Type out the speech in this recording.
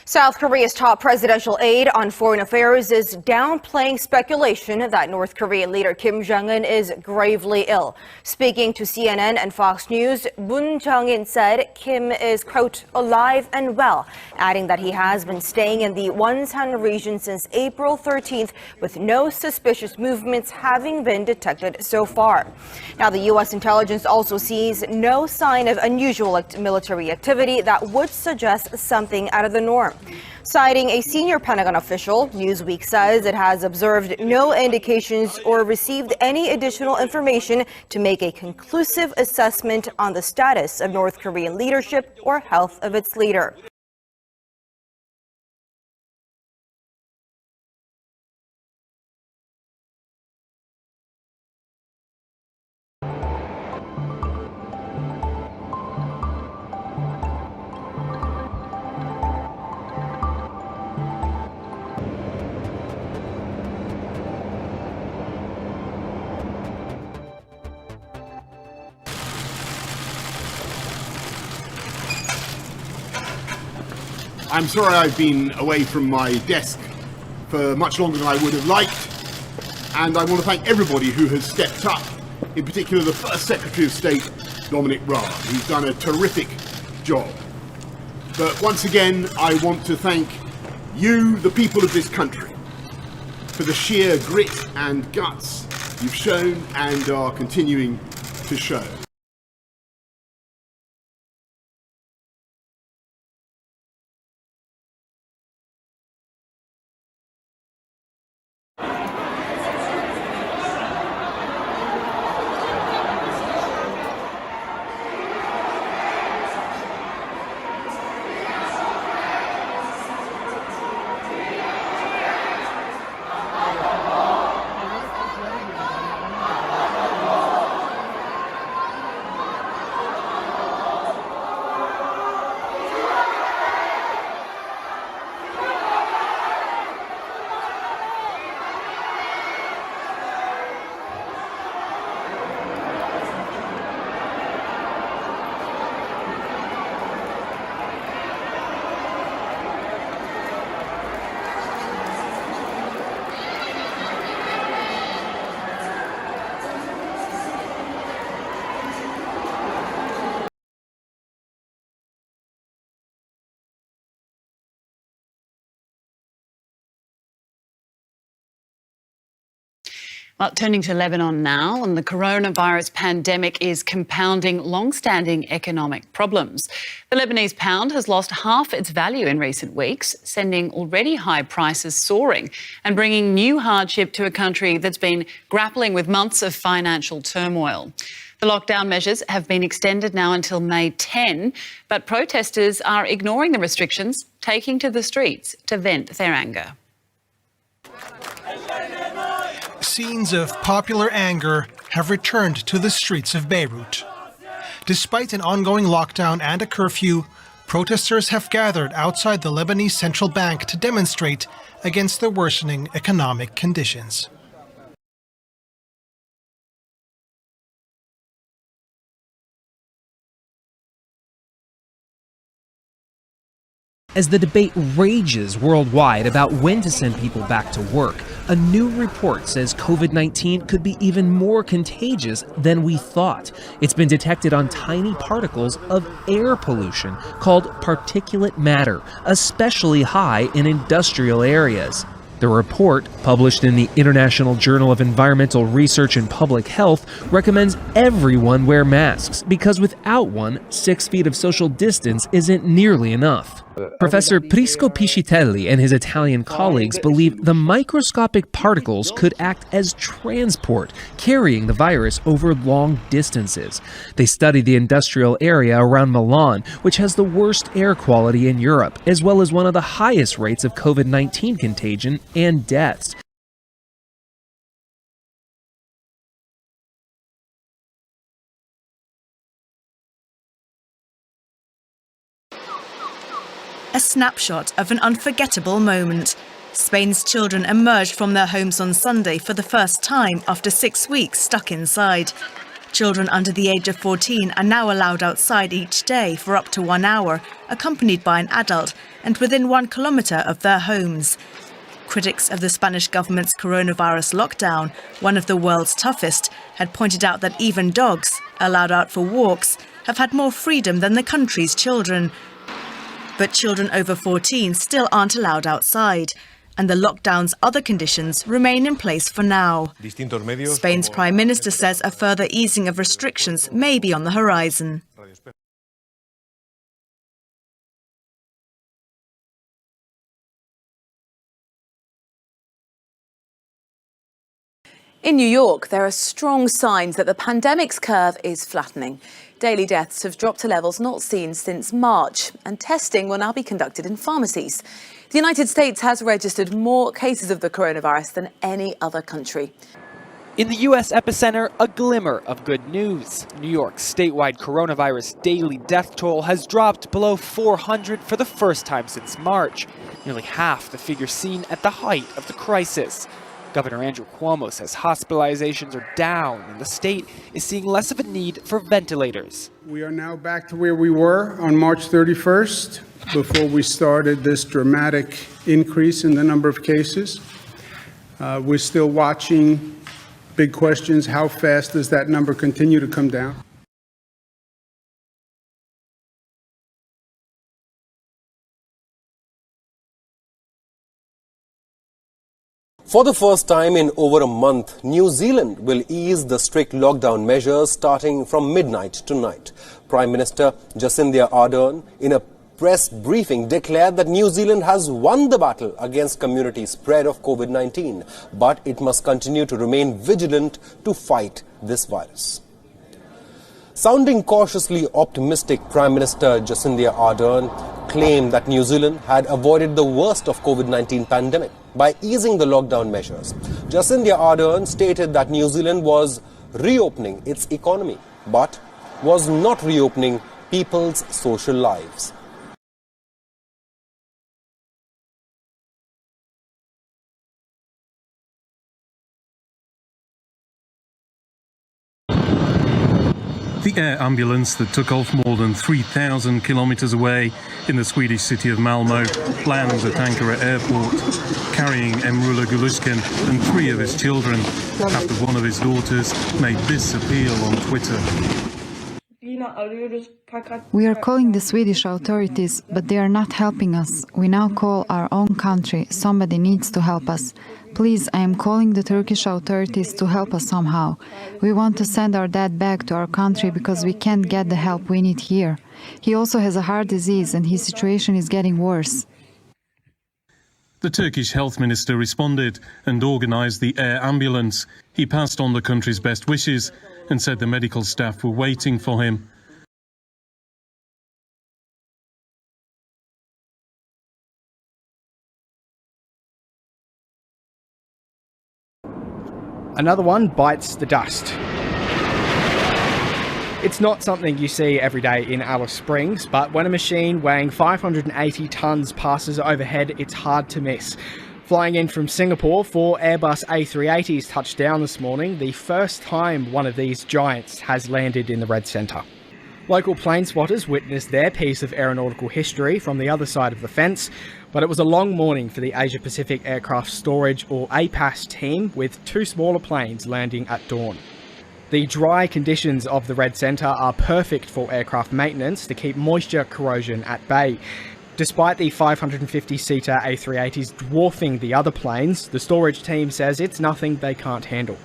South Korea's top presidential aide on foreign affairs is downplaying speculation that North Korean leader Kim Jong-un is gravely ill. Speaking to CNN and Fox News, Moon Jong-in said Kim is, quote, alive and well, adding that he has been staying in the Wonsan region since April 13th with no suspicious movements having been detected so far. Now, the U.S. intelligence also sees no sign of unusual military activity that would suggest something out of the norm. Citing a senior Pentagon official, Newsweek says it has observed no indications or received any additional information to make a conclusive assessment on the status of North Korean leadership or health of its leader. I'm sorry I've been away from my desk for much longer than I would have liked, and I want to thank everybody who has stepped up, in particular the First Secretary of State, Dominic Raab, who's done a terrific job. But once again, I want to thank you, the people of this country, for the sheer grit and guts you've shown and are continuing to show. Well, turning to Lebanon now, and the coronavirus pandemic is compounding long-standing economic problems. The Lebanese pound has lost half its value in recent weeks, sending already high prices soaring and bringing new hardship to a country that's been grappling with months of financial turmoil. The lockdown measures have been extended now until May 10, but protesters are ignoring the restrictions, taking to the streets to vent their anger. Scenes of popular anger have returned to the streets of Beirut. Despite an ongoing lockdown and a curfew, protesters have gathered outside the Lebanese central bank to demonstrate against the worsening economic conditions. As the debate rages worldwide about when to send people back to work, a new report says COVID-19 could be even more contagious than we thought. It's been detected on tiny particles of air pollution called particulate matter, especially high in industrial areas. The report, published in the International Journal of Environmental Research and Public Health, recommends everyone wear masks because without one, 6 feet of social distance isn't nearly enough. Professor Prisco Piscitelli and his Italian colleagues believe the microscopic particles could act as transport, carrying the virus over long distances. They studied the industrial area around Milan, which has the worst air quality in Europe, as well as one of the highest rates of COVID-19 contagion and deaths. A snapshot of an unforgettable moment. Spain's children emerged from their homes on Sunday for the first time after 6 weeks stuck inside. Children under the age of 14 are now allowed outside each day for up to 1 hour, accompanied by an adult and within 1 kilometre of their homes. Critics of the Spanish government's coronavirus lockdown, one of the world's toughest, had pointed out that even dogs, allowed out for walks, have had more freedom than the country's children. But children over 14 still aren't allowed outside, and the lockdown's other conditions remain in place for now. Spain's Prime Minister says a further easing of restrictions may be on the horizon. In New York, there are strong signs that the pandemic's curve is flattening. Daily deaths have dropped to levels not seen since March, and testing will now be conducted in pharmacies. The United States has registered more cases of the coronavirus than any other country. In the U.S. epicenter, a glimmer of good news. New York's statewide coronavirus daily death toll has dropped below 400 for the first time since March, nearly half the figure seen at the height of the crisis. Governor Andrew Cuomo says hospitalizations are down and the state is seeing less of a need for ventilators. We are now back to where we were on March 31st, before we started this dramatic increase in the number of cases. We're still watching. Big questions: how fast does that number continue to come down? For the first time in over a month, New Zealand will ease the strict lockdown measures starting from midnight tonight. Prime Minister Jacinda Ardern, in a press briefing, declared that New Zealand has won the battle against community spread of COVID-19, but it must continue to remain vigilant to fight this virus. Sounding cautiously optimistic, Prime Minister Jacinda Ardern claimed that New Zealand had avoided the worst of COVID-19 pandemic by easing the lockdown measures. Jacinda Ardern stated that New Zealand was reopening its economy, but was not reopening people's social lives. The air ambulance that took off more than 3,000 kilometres away in the Swedish city of Malmö lands at Ankara airport, carrying Emrullah Guluskin and 3 of his children, after one of his daughters made this appeal on Twitter. We are calling the Swedish authorities, but they are not helping us. We now call our own country. Somebody needs to help us. Please, I am calling the Turkish authorities to help us somehow. We want to send our dad back to our country because we can't get the help we need here. He also has a heart disease and his situation is getting worse. The Turkish health minister responded and organised the air ambulance. He passed on the country's best wishes and said the medical staff were waiting for him. Another one bites the dust. It's not something you see every day in Alice Springs, but when a machine weighing 580 tonnes passes overhead, it's hard to miss. Flying in from Singapore, 4 Airbus A380s touched down this morning, the first time one of these giants has landed in the Red Centre. Local plane spotters witnessed their piece of aeronautical history from the other side of the fence, but it was a long morning for the Asia Pacific Aircraft Storage, or APAS team, with 2 smaller planes landing at dawn. The dry conditions of the Red Centre are perfect for aircraft maintenance to keep moisture corrosion at bay. Despite the 550-seater A380s dwarfing the other planes, the storage team says it's nothing they can't handle.